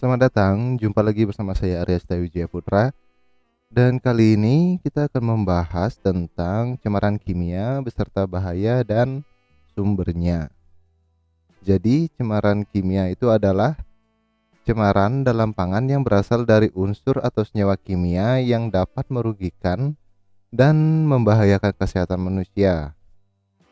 Selamat datang, jumpa lagi bersama saya Arya Wijaya Putra. Dan kali ini kita akan membahas tentang cemaran kimia beserta bahaya dan sumbernya. Jadi cemaran kimia itu adalah cemaran dalam pangan yang berasal dari unsur atau senyawa kimia yang dapat merugikan dan membahayakan kesehatan manusia.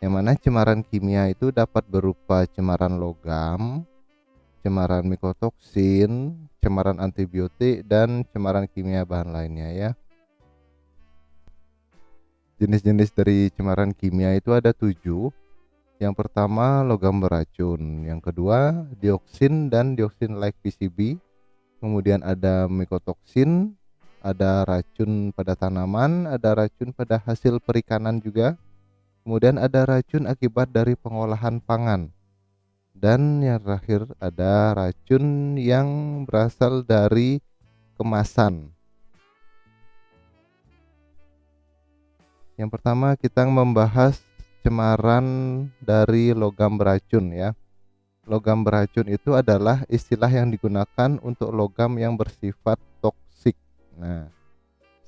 Yang mana cemaran kimia itu dapat berupa cemaran logam, cemaran mikotoksin, cemaran antibiotik, dan cemaran kimia bahan lainnya ya. Jenis-jenis dari cemaran kimia itu ada 7. Yang pertama logam beracun, yang kedua dioksin dan dioksin like PCB, kemudian ada mikotoksin, ada racun pada tanaman, ada racun pada hasil perikanan juga, kemudian ada racun akibat dari pengolahan pangan. Dan yang terakhir ada racun yang berasal dari kemasan. Yang pertama kita membahas cemaran dari logam beracun ya. Logam beracun itu adalah istilah yang digunakan untuk logam yang bersifat toksik. Nah,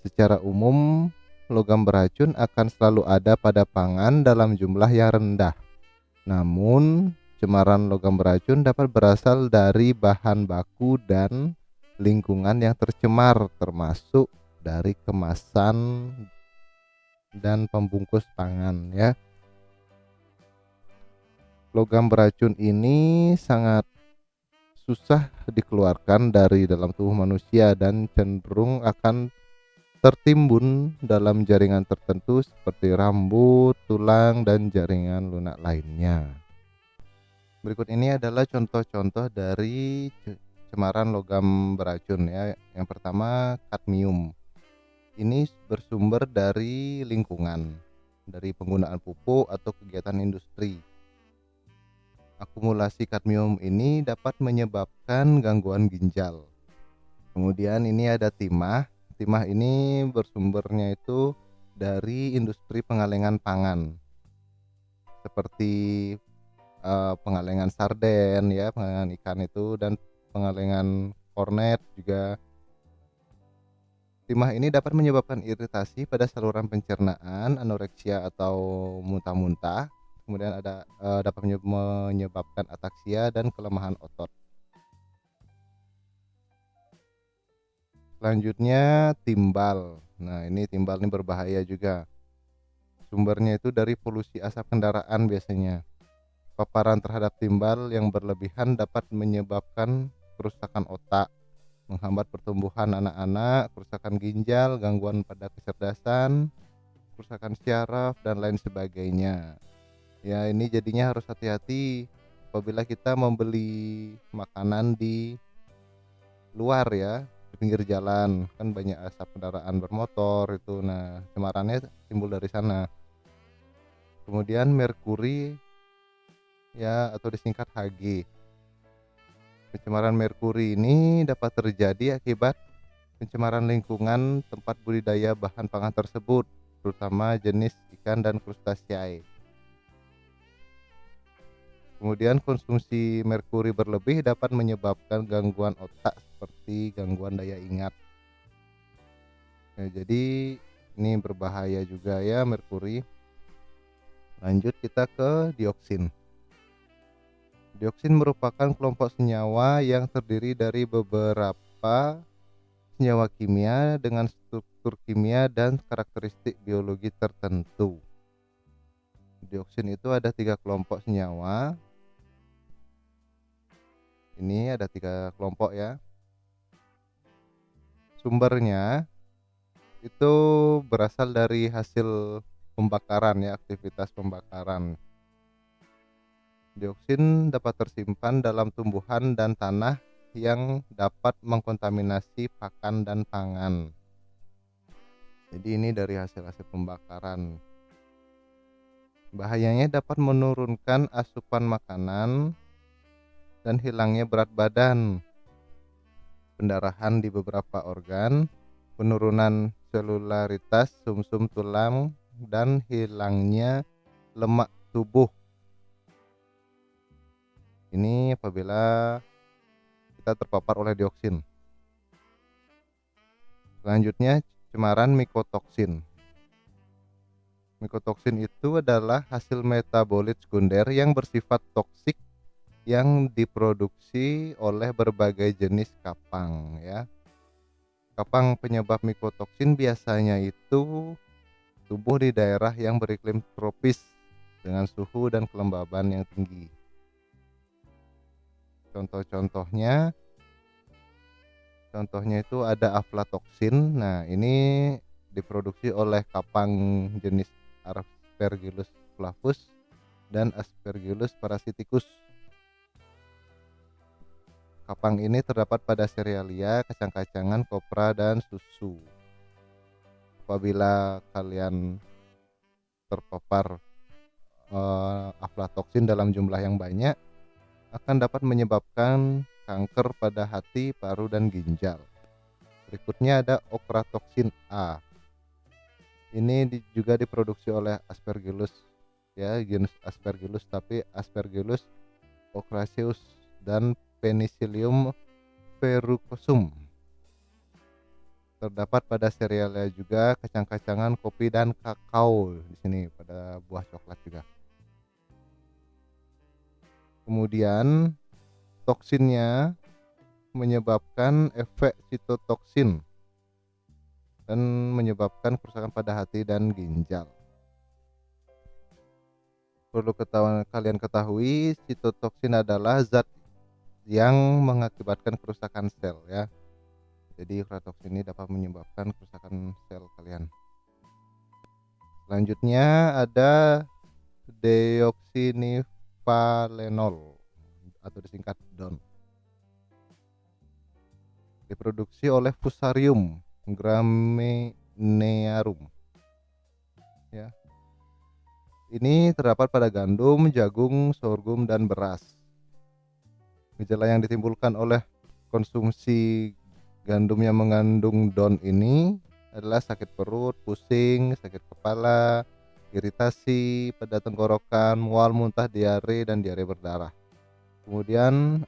secara umum logam beracun akan selalu ada pada pangan dalam jumlah yang rendah. Namun cemaran logam beracun dapat berasal dari bahan baku dan lingkungan yang tercemar, termasuk dari kemasan dan pembungkus pangan ya. Logam beracun ini sangat susah dikeluarkan dari dalam tubuh manusia dan cenderung akan tertimbun dalam jaringan tertentu seperti rambut, tulang, dan jaringan lunak lainnya. Berikut ini adalah contoh-contoh dari cemaran logam beracun ya. Yang pertama kadmium. Ini bersumber dari lingkungan, dari penggunaan pupuk atau kegiatan industri. Akumulasi kadmium ini dapat menyebabkan gangguan ginjal. Kemudian ini ada timah. Timah ini bersumbernya itu dari industri pengalengan pangan, seperti pengalengan sarden ya, pengalengan ikan itu, dan pengalengan kornet juga. Timah ini dapat menyebabkan iritasi pada saluran pencernaan, anoreksia atau muntah-muntah. Kemudian ada dapat menyebabkan ataksia dan kelemahan otot. Selanjutnya timbal. Nah, ini timbal ini berbahaya juga. Sumbernya itu dari polusi asap kendaraan biasanya. Paparan terhadap timbal yang berlebihan dapat menyebabkan kerusakan otak, menghambat pertumbuhan anak-anak, kerusakan ginjal, gangguan pada kecerdasan, kerusakan syaraf, dan lain sebagainya. Ya, ini jadinya harus hati-hati apabila kita membeli makanan di luar ya, di pinggir jalan. Kan banyak asap kendaraan bermotor itu. Nah, cemarannya timbul dari sana. Kemudian merkuri ya, atau disingkat Hg. Pencemaran merkuri ini dapat terjadi akibat pencemaran lingkungan tempat budidaya bahan pangan tersebut, terutama jenis ikan dan krustasiae. Kemudian konsumsi merkuri berlebih dapat menyebabkan gangguan otak seperti gangguan daya ingat. Nah, jadi ini berbahaya juga ya merkuri. Lanjut kita ke dioksin. Dioksin merupakan kelompok senyawa yang terdiri dari beberapa senyawa kimia dengan struktur kimia dan karakteristik biologi tertentu. Dioksin itu ada 3 kelompok senyawa. Ini ada 3 kelompok ya. Sumbernya itu berasal dari hasil pembakaran ya, aktivitas pembakaran. Dioksin dapat tersimpan dalam tumbuhan dan tanah yang dapat mengkontaminasi pakan dan pangan. Jadi ini dari hasil-hasil pembakaran. Bahayanya dapat menurunkan asupan makanan dan hilangnya berat badan, pendarahan di beberapa organ, penurunan selularitas sumsum tulang, dan hilangnya lemak tubuh. Ini apabila kita terpapar oleh dioksin. Selanjutnya, cemaran mikotoksin. Mikotoksin itu adalah hasil metabolit sekunder yang bersifat toksik yang diproduksi oleh berbagai jenis kapang ya. Kapang penyebab mikotoksin biasanya itu tumbuh di daerah yang beriklim tropis dengan suhu dan kelembaban yang tinggi. Contohnya itu ada aflatoksin. Nah, ini diproduksi oleh kapang jenis Aspergillus flavus dan Aspergillus parasiticus. Kapang ini terdapat pada serealia, kacang-kacangan, kopra, dan susu. Apabila kalian terpapar aflatoksin dalam jumlah yang banyak, akan dapat menyebabkan kanker pada hati, paru, dan ginjal. Berikutnya ada okratoksin A. Ini juga diproduksi oleh Aspergillus ya, genus Aspergillus, tapi Aspergillus ocraceus dan Penicillium verrucosum. Terdapat pada serealia juga, kacang-kacangan, kopi, dan kakao. Di sini pada buah coklat juga. Kemudian toksinnya menyebabkan efek sitotoksin dan menyebabkan kerusakan pada hati dan ginjal. Perlu kalian ketahui, sitotoksin adalah zat yang mengakibatkan kerusakan sel ya. Jadi okratoksin ini dapat menyebabkan kerusakan sel kalian. Selanjutnya ada deoksinivalenol atau disingkat DON. Diproduksi oleh Fusarium graminearum ya. Ini terdapat pada gandum, jagung, sorghum, dan beras. Gejala yang ditimbulkan oleh konsumsi gandum yang mengandung DON ini adalah sakit perut, pusing, sakit kepala, iritasi pada tenggorokan, mual, muntah, diare, dan diare berdarah. Kemudian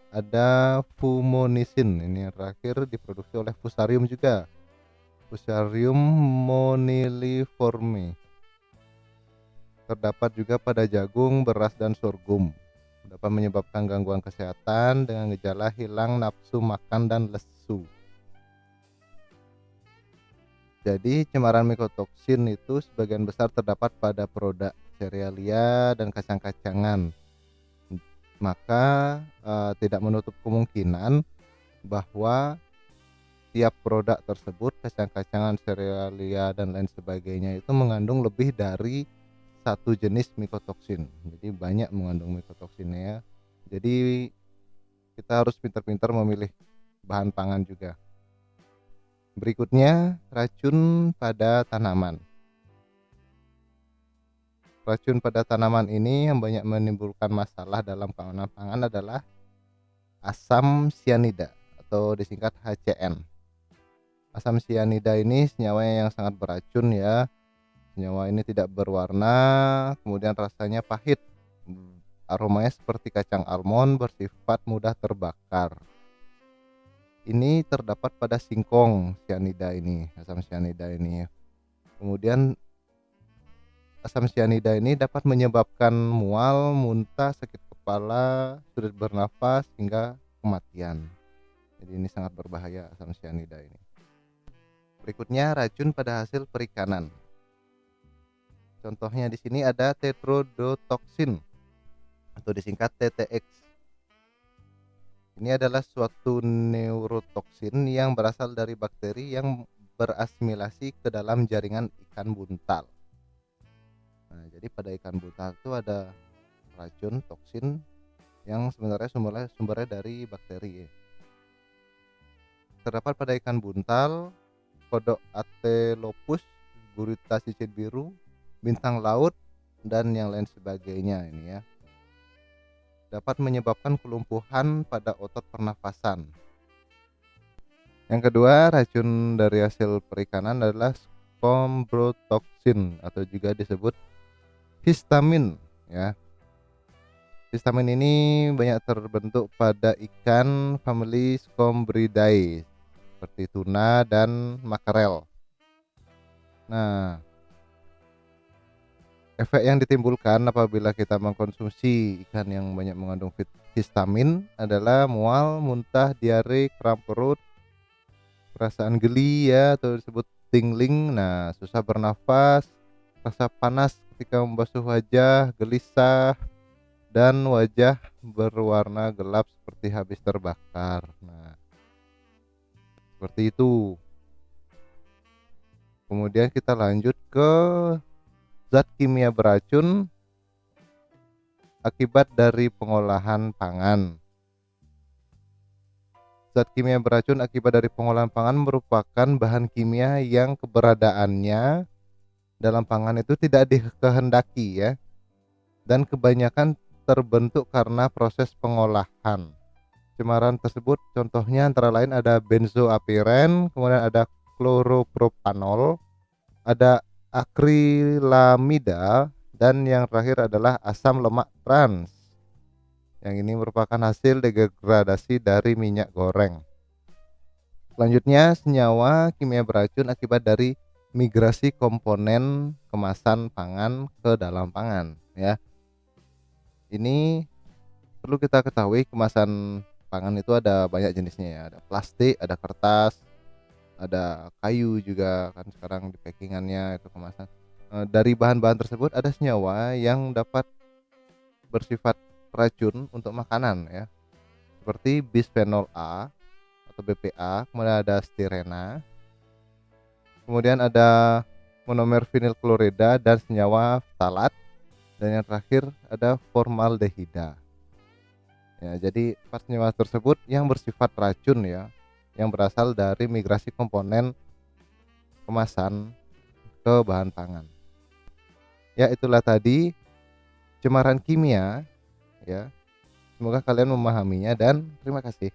ada fumonisin, ini yang terakhir diproduksi oleh Fusarium juga, Fusarium moniliforme. Terdapat juga pada jagung, beras, dan sorghum. Dapat menyebabkan gangguan kesehatan dengan gejala hilang nafsu makan dan lesu. Jadi cemaran mikotoksin itu sebagian besar terdapat pada produk serealia dan kacang-kacangan. Maka tidak menutup kemungkinan bahwa tiap produk tersebut, kacang-kacangan, serealia, dan lain sebagainya itu mengandung lebih dari satu jenis mikotoksin. Jadi banyak mengandung mikotoksinnya ya. Jadi kita harus pintar-pintar memilih bahan pangan juga. Berikutnya, racun pada tanaman. Racun pada tanaman ini yang banyak menimbulkan masalah dalam keamanan pangan adalah asam sianida atau disingkat HCN. Asam sianida ini senyawa yang sangat beracun ya. Senyawa ini tidak berwarna, kemudian rasanya pahit. Aromanya seperti kacang almond, bersifat mudah terbakar. Ini terdapat pada singkong sianida ini, asam sianida ini. Kemudian asam sianida ini dapat menyebabkan mual, muntah, sakit kepala, sulit bernafas, hingga kematian. Jadi ini sangat berbahaya asam sianida ini. Berikutnya racun pada hasil perikanan. Contohnya di sini ada tetrodotoxin atau disingkat TTX. Ini adalah suatu neurotoksin yang berasal dari bakteri yang berasimilasi ke dalam jaringan ikan buntal. Nah, jadi pada ikan buntal itu ada racun toksin yang sebenarnya sumbernya dari bakteri. Terdapat pada ikan buntal, kodok Atelopus, gurita cicit biru, bintang laut, dan yang lain sebagainya ini ya. Dapat menyebabkan kelumpuhan pada otot pernafasan. Yang kedua, racun dari hasil perikanan adalah scombrotoxin atau juga disebut histamin ya. Histamin ini banyak terbentuk pada ikan famili Scombridae seperti tuna dan makarel. Nah, efek yang ditimbulkan apabila kita mengkonsumsi ikan yang banyak mengandung histamin adalah mual, muntah, diare, kram perut, perasaan geli ya atau disebut tingling, nah susah bernafas, rasa panas ketika membasuh wajah, gelisah, dan wajah berwarna gelap seperti habis terbakar. Nah, seperti itu. Kemudian kita lanjut ke zat kimia beracun akibat dari pengolahan pangan. Zat kimia beracun akibat dari pengolahan pangan merupakan bahan kimia yang keberadaannya dalam pangan itu tidak dikehendaki ya, dan kebanyakan terbentuk karena proses pengolahan. Cemaran tersebut contohnya antara lain ada benzoapiren, kemudian ada kloropropanol, ada akrilamida, dan yang terakhir adalah asam lemak trans. Yang ini merupakan hasil degradasi dari minyak goreng. Selanjutnya, senyawa kimia beracun akibat dari migrasi komponen kemasan pangan ke dalam pangan ya. Ini perlu kita ketahui, kemasan pangan itu ada banyak jenisnya ya. Ada plastik, ada kertas, ada kayu juga kan sekarang di packingannya itu kemasan. Dari bahan-bahan tersebut ada senyawa yang dapat bersifat racun untuk makanan ya. Seperti bisphenol A atau BPA, kemudian ada stirena, kemudian ada monomer vinil klorida dan senyawa ftalat, dan yang terakhir ada formaldehida. Ya, jadi empat senyawa tersebut yang bersifat racun ya, yang berasal dari migrasi komponen kemasan ke bahan pangan. Ya, itulah tadi cemaran kimia ya. Semoga kalian memahaminya dan terima kasih.